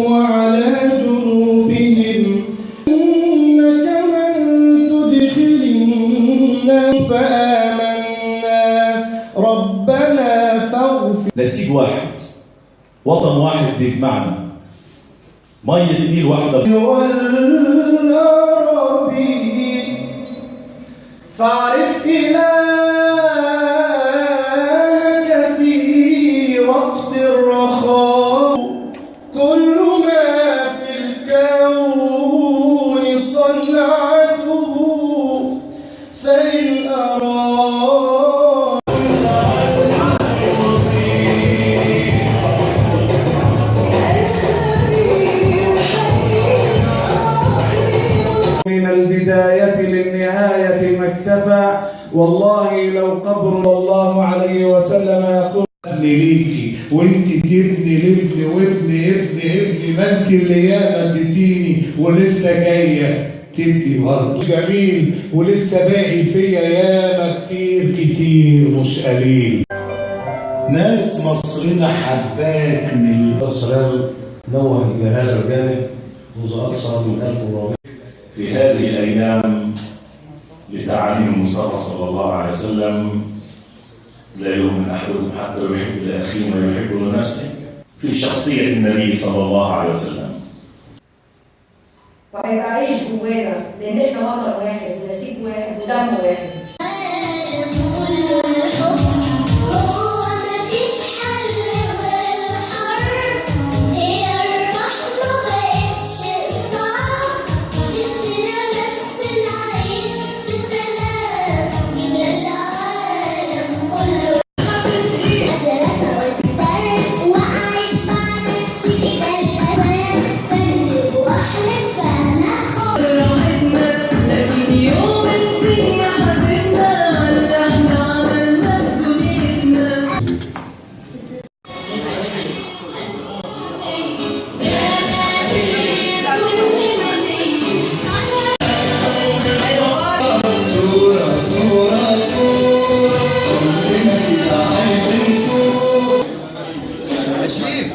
وعلى جنوبهم إنك من تدخل النار فآمنا ربنا فاغفر. نسيج واحد، وطن واحد بيجمعنا، مية نيل واحدة. فاعرف إلهك في وقت الرخاء. كل ما في الكون صنعته فإن أراد من البداية للنهاية ما اكتفى. والله لو قبر الله عليه وسلم يقول ابني ليكي وانت تبني لابني وابني ابني ما انت اللي ياما اديتيني ولسه جايه تدي برضه جميل ولسه باقي فيا ياما كتير مش قليل. ناس مصرنا حباك من السلام نوه إلى هذا الجانب منذ أكثر من 1400. في هذه الأيام لتعاليم المصطفى صلى الله عليه وسلم: لا يؤمن أحدكم حتى يحب لأخيه ما يحب لنفسه، في شخصية النبي صلى الله عليه وسلم. وهيبقى عيش جوانا لأن احنا وطن واحد ونسيج واحد ودم واحد. شريف